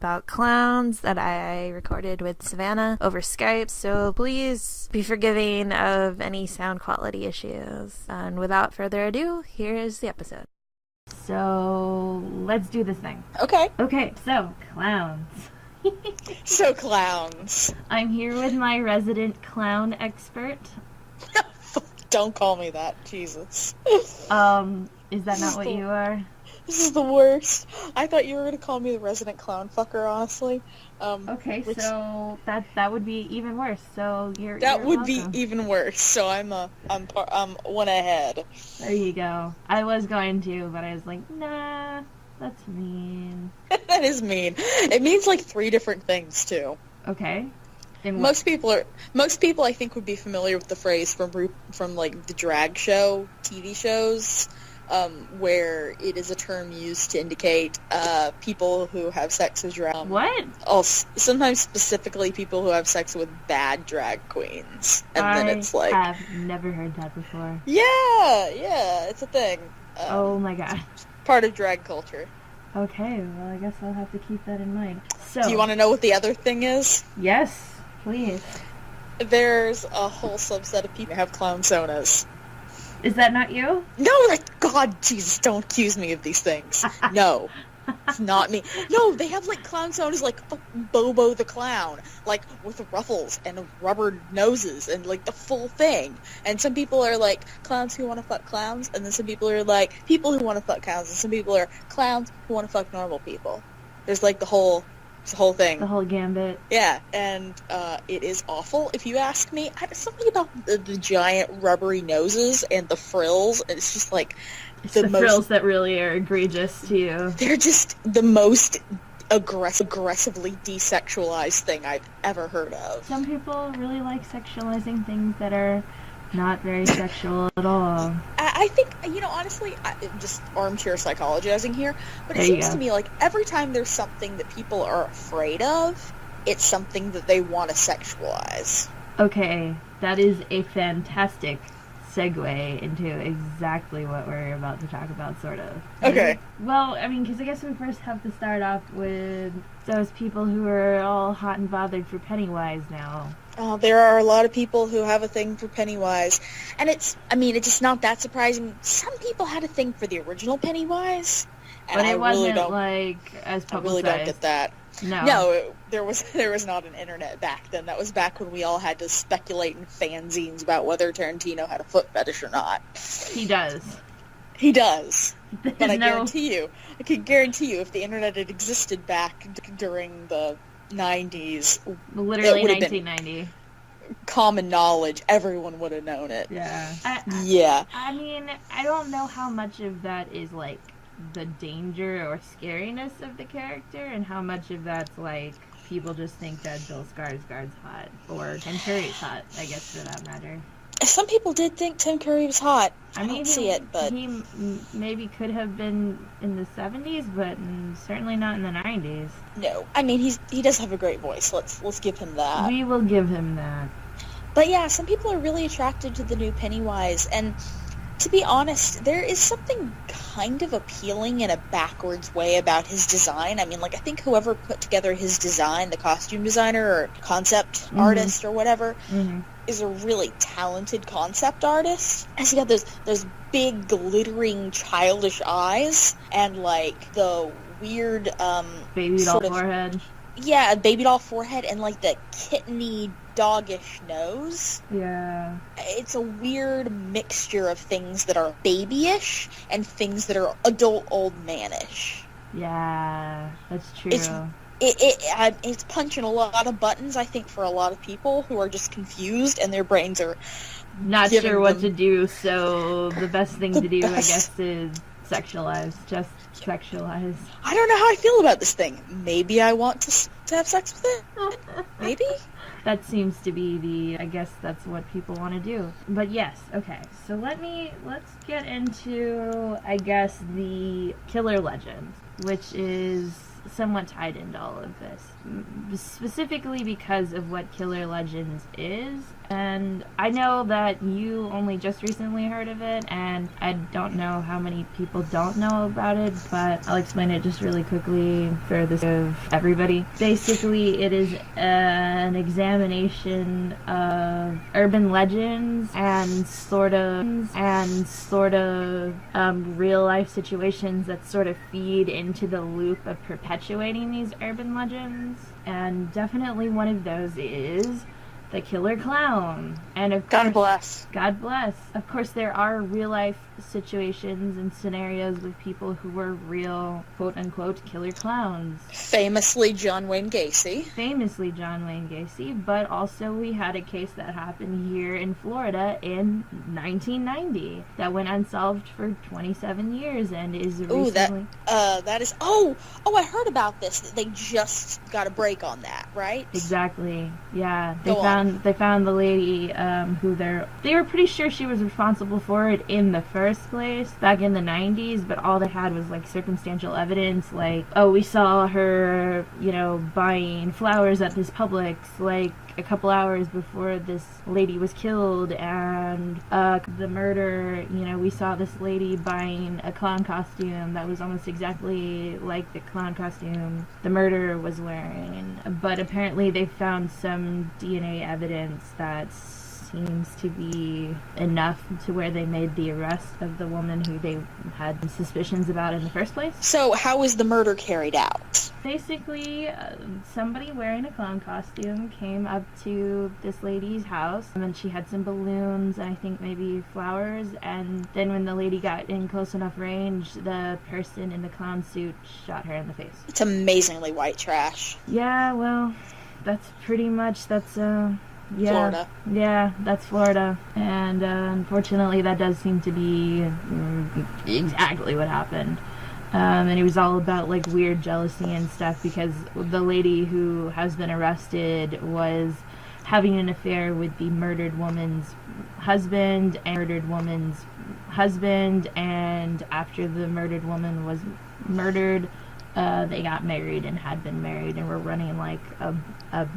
about clowns that I recorded with Savannah over Skype, so please be forgiving of any sound quality issues. And without further ado, here's the episode. So, let's do this thing. Okay. Okay, so, clowns. So, clowns. I'm here with my resident clown expert. Don't call me that, Jesus. Is that not what you are? This is the worst. I thought you were going to call me the resident clown fucker, honestly. Okay, so that would be even worse. So you're would welcome. be even worse. So I'm one ahead. There you go. I was going to, but I was like, nah, that's mean. That is mean. It means like 3 different things too. Okay. Most people I think would be familiar with the phrase from like the drag show TV shows. Where it is a term used to indicate people who have sex with drag. What? Sometimes specifically people who have sex with bad drag queens. And then it's like... I have never heard that before. Yeah, it's a thing. Oh my god. Part of drag culture. Okay, well I guess I'll have to keep that in mind. So, do you want to know what the other thing is? Yes, please. There's a whole subset of people who have clownsonas. Is that not you? No, God, Jesus, don't accuse me of these things. No, it's not me. No, they have, like, clownsonas like Bobo the Clown, like, with ruffles and rubber noses and, like, the full thing. And some people are, like, clowns who want to fuck clowns, and then some people are, like, people who want to fuck clowns, and some people are clowns who want to fuck normal people. There's, like, the whole thing. The whole gambit. Yeah, and it is awful, if you ask me. Something about the giant rubbery noses and the frills, it's just like... It's the frills that really are egregious to you. They're just the most aggressively desexualized thing I've ever heard of. Some people really like sexualizing things that are not very sexual at all. I think, honestly, just armchair psychologizing here, but it seems to me like every time there's something that people are afraid of, it's something that they want to sexualize. Okay, that is a fantastic segue into exactly what we're about to talk about, sort of. Okay. Well, I mean, because I guess we first have to start off with those people who are all hot and bothered for Pennywise now. Oh, there are a lot of people who have a thing for Pennywise. And it's just not that surprising. Some people had a thing for the original Pennywise. And but it wasn't, as publicized. I really don't get that. No, there was not an internet back then. That was back when we all had to speculate in fanzines about whether Tarantino had a foot fetish or not. He does. He does. But I can guarantee you, if the internet had existed back during the 90s, literally 1990, common knowledge, everyone would have known it. Yeah. I mean, I don't know how much of that is like the danger or scariness of the character, and how much of that's like people just think that Bill Skarsgård's hot, or Tim Curry's hot, I guess, for that matter. Some people did think Tim Curry was hot. I mean, don't see it, but he maybe could have been in the 70s, but certainly not in the 90s. No, I mean he does have a great voice. Let's give him that. We will give him that. But yeah, some people are really attracted to the new Pennywise, and to be honest, there is something kind of appealing in a backwards way about his design. I mean, like, I think whoever put together his design, the costume designer or concept artist or whatever, is a really talented concept artist. He's got those big, glittering, childish eyes, and, like, the weird, baby doll forehead. Yeah, a baby doll forehead, and, like, the kitteny, doggish nose. Yeah. It's a weird mixture of things that are babyish and things that are adult old manish. Yeah, that's true. It's punching a lot of buttons, I think, for a lot of people who are just confused and their brains are not sure what to do, so the best thing to do, I guess, is sexualize. Just sexualize. I don't know how I feel about this thing. Maybe I want to have sex with it. Maybe? That seems to be I guess that's what people want to do. But yes, okay. So let's get into, I guess, the killer legend, which is somewhat tied into all of this. Specifically because of what Killer Legends is, And I know that you only just recently heard of it, and I don't know how many people don't know about it, but I'll explain it just really quickly for the sake of everybody. Basically, it is an examination of urban legends and sort of real life situations that sort of feed into the loop of perpetuating these urban legends. And definitely one of those is the killer clown. And of course, God bless. Of course, there are real life situations and scenarios with people who were real, quote unquote, killer clowns. Famously John Wayne Gacy, but also we had a case that happened here in Florida in 1990 that went unsolved for 27 years and is recently... I heard about this. They just got a break on that, right? Exactly. Yeah. They found the lady who they were pretty sure she was responsible for it in the first place back in the 90s, but all they had was like circumstantial evidence, like, oh, we saw her, buying flowers at this Publix like a couple hours before this lady was killed, and the murder, we saw this lady buying a clown costume that was almost exactly like the clown costume the murderer was wearing. But apparently they found some DNA evidence that seems to be enough to where they made the arrest of the woman who they had suspicions about in the first place. So how was the murder carried out? Basically, somebody wearing a clown costume came up to this lady's house, and she had some balloons and I think maybe flowers, and then when the lady got in close enough range, the person in the clown suit shot her in the face. It's amazingly white trash. Yeah, well, that's pretty much, yeah, Florida. Yeah, that's Florida. And unfortunately, that does seem to be exactly what happened. And it was all about, like, weird jealousy and stuff, because the lady who has been arrested was having an affair with the murdered woman's husband, and after the murdered woman was murdered, they got married and had been married and were running, like, a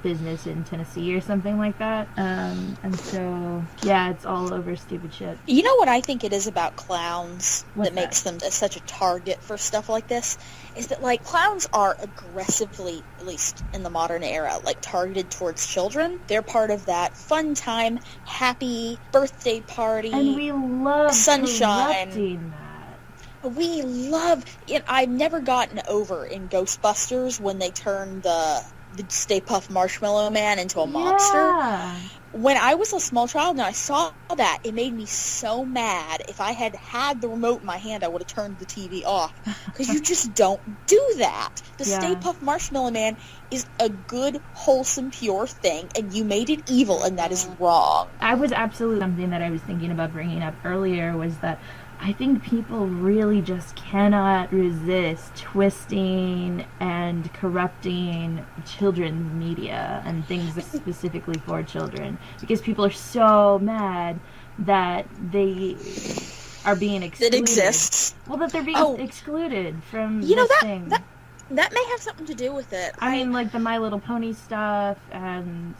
business in Tennessee or something like that. And so, yeah, it's all over stupid shit. You know what I think it is about clowns that makes them such a target for stuff like this? Is that, like, clowns are aggressively, at least in the modern era, like, targeted towards children. They're part of that fun time, happy birthday party. And we love sunshine. We love it. I've never gotten over in Ghostbusters when they turned the Stay Puft Marshmallow Man into a monster. Yeah. When I was a small child and I saw that, it made me so mad. If I had the remote in my hand, I would have turned the TV off. Because you just don't do that. The Stay Puft Marshmallow Man is a good, wholesome, pure thing, and you made it evil, and that is wrong. I was absolutely something that I was thinking about bringing up earlier was that I think people really just cannot resist twisting and corrupting children's media and things specifically for children, because people are so mad that they are being excluded. It exists. Well, that they're being excluded from this thing. That may have something to do with it. I mean, like the My Little Pony stuff and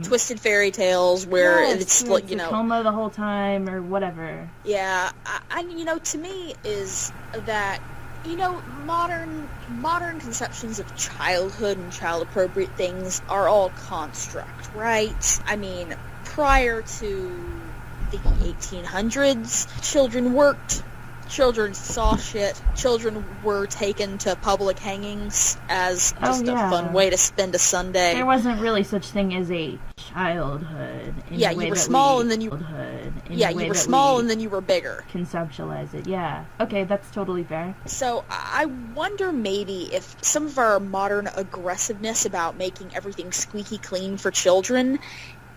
Twisted Fairy Tales, where it's like, coma the whole time or whatever. Yeah, to me is that modern conceptions of childhood and child appropriate things are all construct, right? I mean, prior to the 1800s, children worked. Children saw shit. Children were taken to public hangings as just a fun way to spend a Sunday. There wasn't really such thing as a childhood. You were small and then you small and then you were bigger. Conceptualize it, yeah. Okay, that's totally fair. So I wonder maybe if some of our modern aggressiveness about making everything squeaky clean for children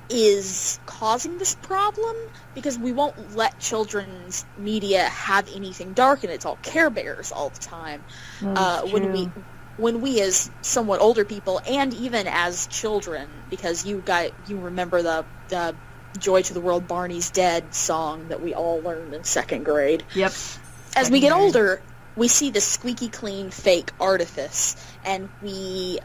is causing this problem, because we won't let children's media have anything dark, and it's all Care Bears all the time. When we as somewhat older people, and even as children, because you remember the Joy to the World, Barney's Dead song that we all learned in second grade. Yep. As we get older, we see the squeaky clean fake artifice, and we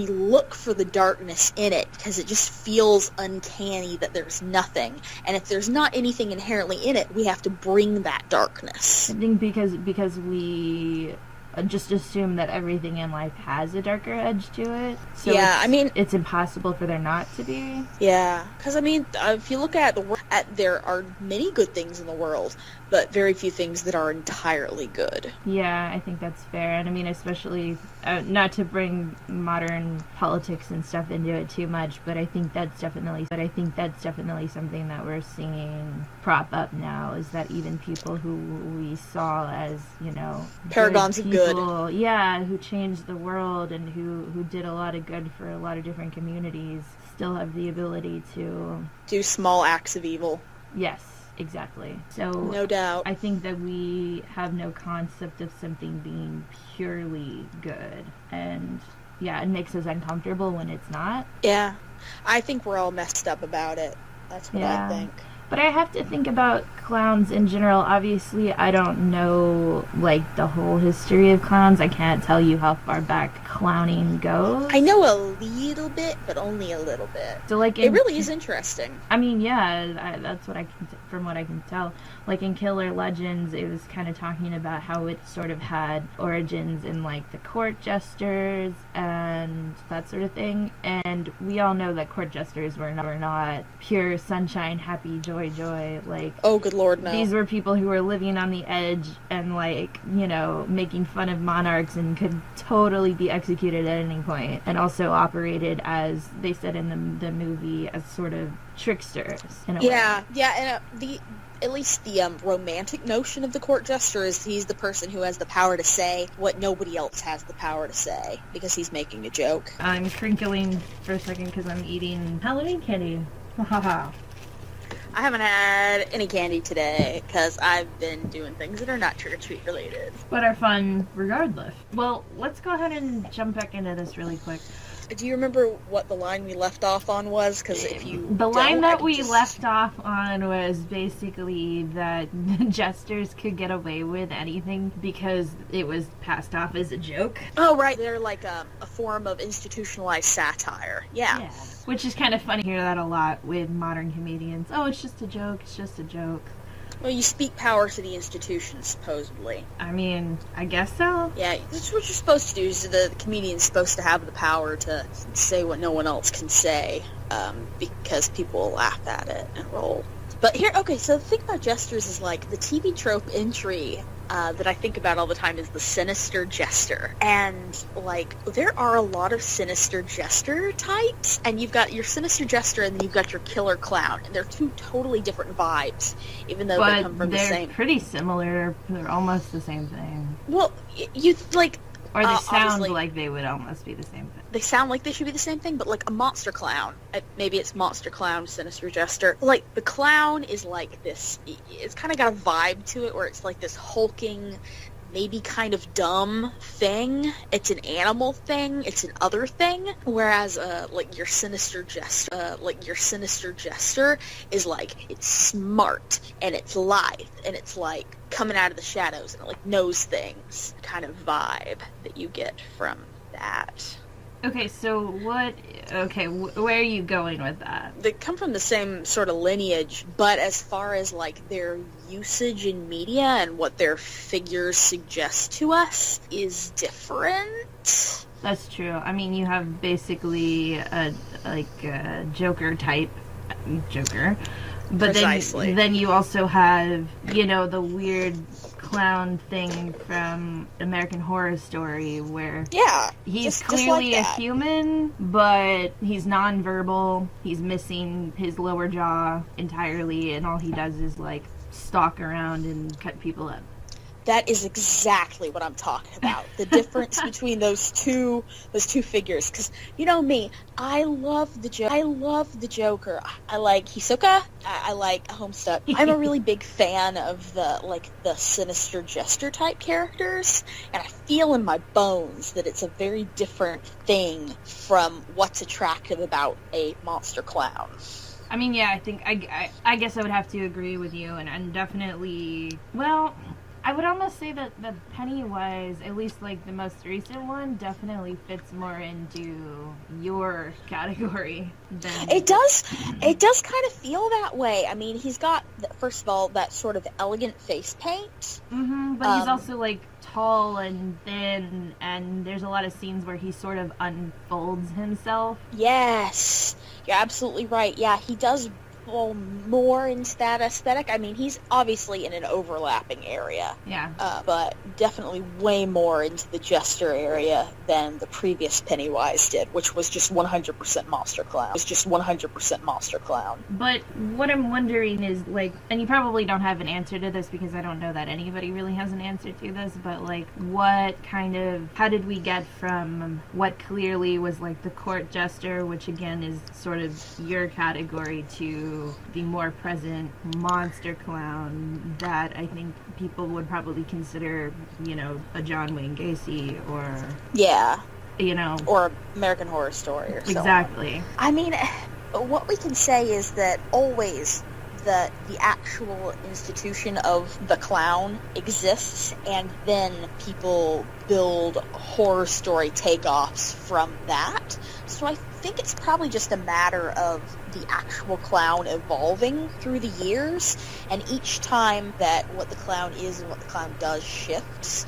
look for the darkness in it because it just feels uncanny that there's nothing. And if there's not anything inherently in it, we have to bring that darkness. I think because we just assume that everything in life has a darker edge to it. So yeah, I mean, it's impossible for there not to be. Yeah, because I mean, if you look at the world, there are many good things in the world, but very few things that are entirely good. Yeah, I think that's fair. And I mean, especially, not to bring modern politics and stuff into it too much, but I think that's definitely something that we're seeing prop up now, is that even people who we saw as, you know, paragons of good. Yeah, who changed the world and who did a lot of good for a lot of different communities, still have the ability to do small acts of evil. Yes. Exactly. So no doubt. I think that we have no concept of something being purely good. And yeah, it makes us uncomfortable when it's not. Yeah. I think we're all messed up about it. That's what I think. But I have to think about clowns in general. Obviously, I don't know, like, the whole history of clowns. I can't tell you how far back clowning goes. I know a little bit, but only a little bit. So, like, it really is interesting. I mean, yeah, that's what from what I can tell. Like, in Killer Legends, it was kind of talking about how it sort of had origins in, like, the court jesters and that sort of thing. And we all know that court jesters were not pure sunshine, happy, joy. Like, oh, good Lord, no. These were people who were living on the edge and, like, you know, making fun of monarchs and could totally be executed at any point, and also operated, as they said in the movie, as sort of tricksters in a way. Yeah, and at least the romantic notion of the court jester is he's the person who has the power to say what nobody else has the power to say because he's making a joke. I'm crinkling for a second because I'm eating Halloween candy. Ha ha ha. I haven't had any candy today because I've been doing things that are not trick-or-treat related. But are fun regardless. Well, let's go ahead and jump back into this really quick. Do you remember what the line we left off on was? Because if you The line that we left off on was basically that jesters could get away with anything because it was passed off as a joke. Oh, right. They're like a form of institutionalized satire. Yeah. Which is kind of funny to hear that a lot with modern comedians. Oh, it's just a joke. It's just a joke. Well, you speak power to the institution, supposedly. I mean, I guess so. Yeah, that's what you're supposed to do. Is the comedian's supposed to have the power to say what no one else can say, because people will laugh at it and roll. But here, okay, so the thing about jesters is, like, the TV trope entry that I think about all the time is the sinister jester. And, like, there are a lot of sinister jester types, and you've got your sinister jester and then you've got your killer clown, and they're two totally different vibes, even though they come from the same... they're pretty similar. They're almost the same thing. Well, you, like... Or they sound like they would almost be the same thing. They sound like they should be the same thing, but like a monster clown. Maybe it's monster clown, sinister jester. Like, the clown is like this, it's kind of got a vibe to it where it's like this hulking, maybe kind of dumb thing. It's an animal thing. It's an other thing. Whereas, like your sinister jester is like, it's smart and it's lithe and it's like coming out of the shadows and it like knows things kind of vibe that you get from that. Okay, so where are you going with that? They come from the same sort of lineage, but as far as, like, their usage in media and what their figures suggest to us is different. That's true. I mean, you have basically a Joker type Joker. But Precisely. then you also have, you know, the weird clown thing from American Horror Story where he's clearly a human, but he's nonverbal. He's missing his lower jaw entirely, and all he does is, like, stalk around and cut people up. That is exactly what I'm talking about. The difference between those two figures. Because, you know me, I love the Joker. I like Hisoka. I like Homestuck. I'm a really big fan of the sinister jester type characters, and I feel in my bones that it's a very different thing from what's attractive about a monster clown. I mean, yeah, I think I guess I would have to agree with you, and definitely, well, I would almost say that the Pennywise, at least like the most recent one, definitely fits more into your category than It does kind of feel that way. I mean, he's got, first of all, that sort of elegant face paint. But he's also like tall and thin, and there's a lot of scenes where he sort of unfolds himself. Yes, you're absolutely right. Yeah, he does fall more into that aesthetic. I mean, he's obviously in an overlapping area. Yeah. But definitely way more into the jester area than the previous Pennywise did, which was just 100% monster clown. But what I'm wondering is, like, and you probably don't have an answer to this because I don't know that anybody really has an answer to this, but, like, how did we get from what clearly was, like, the court jester, which, again, is sort of your category, to the more present monster clown that I think people would probably consider, you know, a John Wayne Gacy or... Yeah. You know... Or American Horror Story or so Exactly. On. I mean, what we can say is that always the actual institution of the clown exists, and then people build horror story takeoffs from that. So I think it's probably just a matter of the actual clown evolving through the years, and each time that what the clown is and what the clown does shifts,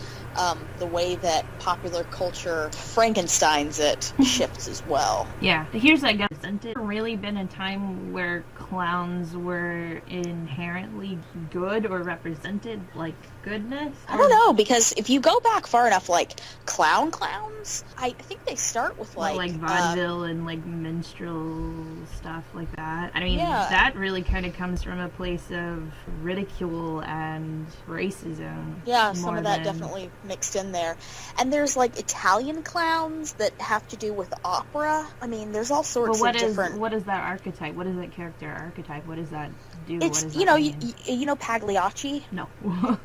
the way that popular culture Frankensteins it shifts as well. Yeah. Here's, I guess, hasn't it really been a time where clowns were inherently good or represented, like, goodness? I don't know, because if you go back far enough, like, clowns, I think they start with, like... Well, like vaudeville and, like, minstrel stuff like that. I mean, that really kind of comes from a place of ridicule and racism. Yeah, some of that definitely mixed in there. And there's, like, Italian clowns that have to do with opera. I mean, there's all sorts of different... What is that archetype? What is that character archetype? What does that do? It's, what you know, you know Pagliacci? No.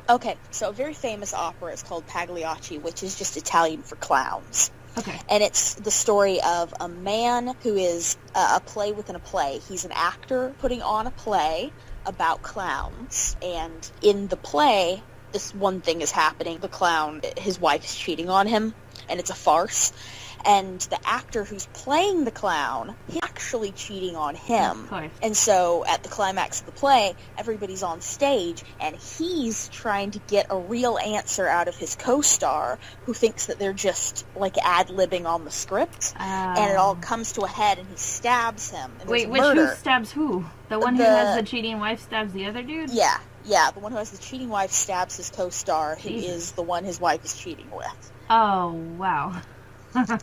Okay, so a very famous opera is called Pagliacci, which is just Italian for clowns. Okay. And it's the story of a man who is a play within a play. He's an actor putting on a play about clowns, and in the play, this one thing is happening. The clown, his wife is cheating on him, and it's a farce. And the actor who's playing the clown, he's actually cheating on him. Of course. And so at the climax of the play, everybody's on stage, and he's trying to get a real answer out of his co-star, who thinks that they're just, like, ad-libbing on the script. And it all comes to a head, and he stabs him. And wait, who stabs who? The one who has the cheating wife stabs the other dude? Yeah, the one who has the cheating wife stabs his co-star, who is the one his wife is cheating with. Oh, wow.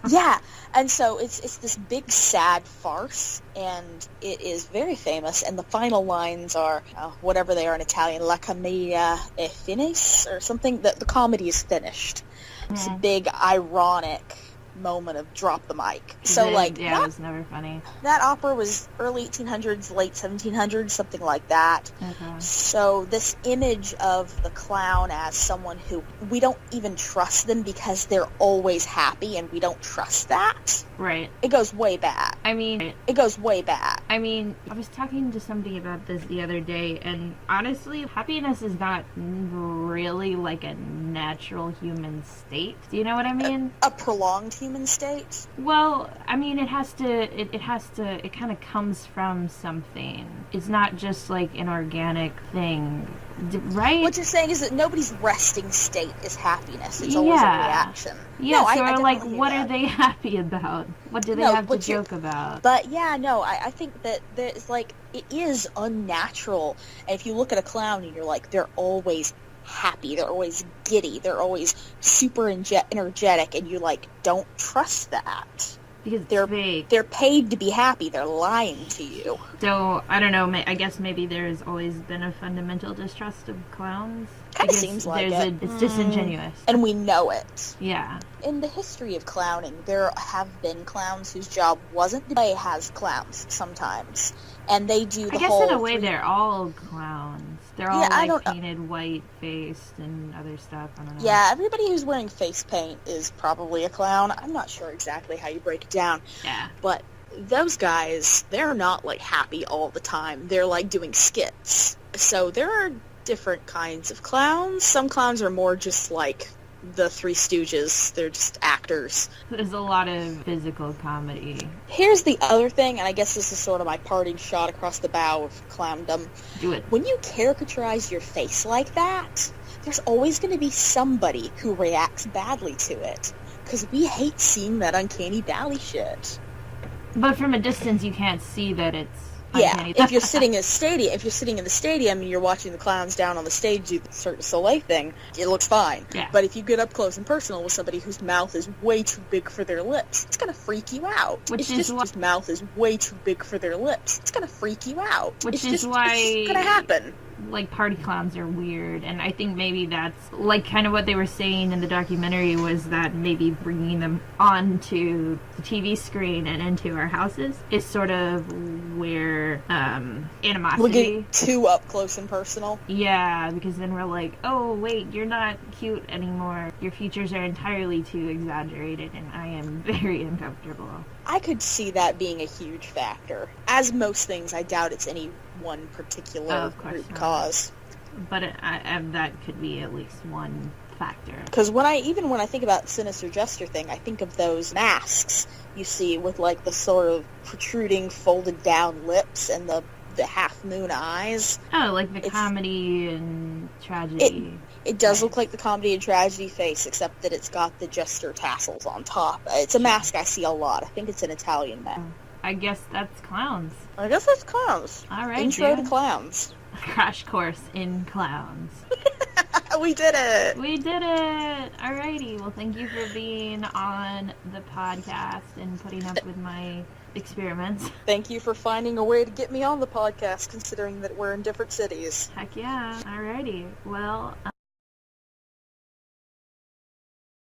Yeah, and so it's this big sad farce, and it is very famous, and the final lines are, whatever they are in Italian, la commedia è finis, or something, that the comedy is finished. It's a big ironic moment of drop the mic. So, like, yeah, it was never funny. That opera was early 1800s, late 1700s, something like that. Okay. So this image of the clown as someone who we don't even trust them because they're always happy, and we don't trust that. Right. It goes way back. It goes way back. I mean, I was talking to somebody about this the other day, and honestly, happiness is not really like a natural human state. Do you know what I mean? A prolonged human state? Well, I mean, it kind of comes from something. It's not just like an organic thing, right? What you're saying is that nobody's resting state is happiness. It's always a reaction. Yeah, no, so I like, what are they happy about? What do they have to joke about? But yeah, no, I think that there's, like, it is unnatural. And if you look at a clown and you're like, they're always happy, they're always giddy, they're always super energetic, and you, like, don't trust that. Because they're paid to be happy. They're lying to you. So, I don't know, I guess maybe there's always been a fundamental distrust of clowns. Kind of seems like it. It's disingenuous. And we know it. Yeah. In the history of clowning, there have been clowns whose job wasn't to play as clowns sometimes. And they do the whole... I guess in a way they're all clowns. They're all, like, painted white-faced and other stuff. I don't know. Yeah, everybody who's wearing face paint is probably a clown. I'm not sure exactly how you break it down. Yeah. But those guys, they're not, like, happy all the time. They're, like, doing skits. So there are different kinds of clowns. Some clowns are more just like the Three Stooges. They're just actors. There's a lot of physical comedy. Here's the other thing, and I guess this is sort of my parting shot across the bow of clowndom. Do it. When you caricaturize your face like that, there's always going to be somebody who reacts badly to it. Because we hate seeing that uncanny valley shit. But from a distance, you can't see that it's uncanny. If you're sitting in the stadium and you're watching the clowns down on the stage do the Cirque du Soleil thing, it looks fine. Yeah. But if you get up close and personal with somebody whose mouth is way too big for their lips, it's gonna freak you out. Whose mouth is way too big for their lips, it's gonna freak you out. It's just gonna happen. Like, party clowns are weird, and I think maybe that's, like, kind of what they were saying in the documentary was that maybe bringing them onto the TV screen and into our houses is sort of where animosity... We're getting too up close and personal. Yeah, because then we're like, oh, wait, you're not cute anymore. Your features are entirely too exaggerated, and I am very uncomfortable. I could see that being a huge factor. As most things, I doubt it's any one particular root cause. But that could be at least one factor. Because when I think about Sinister Jester thing, I think of those masks you see with, like, the sort of protruding, folded down lips and the half moon eyes. Oh, like the comedy and tragedy. It does look like the comedy and tragedy face, except that it's got the jester tassels on top. It's a mask I see a lot. I think it's an Italian mask. I guess that's clowns. I guess that's clowns. All right, Intro to clowns. Crash course in clowns. We did it! We did it! Alrighty, well, thank you for being on the podcast and putting up with my experiments. Thank you for finding a way to get me on the podcast, considering that we're in different cities. Heck yeah. Alrighty. Well...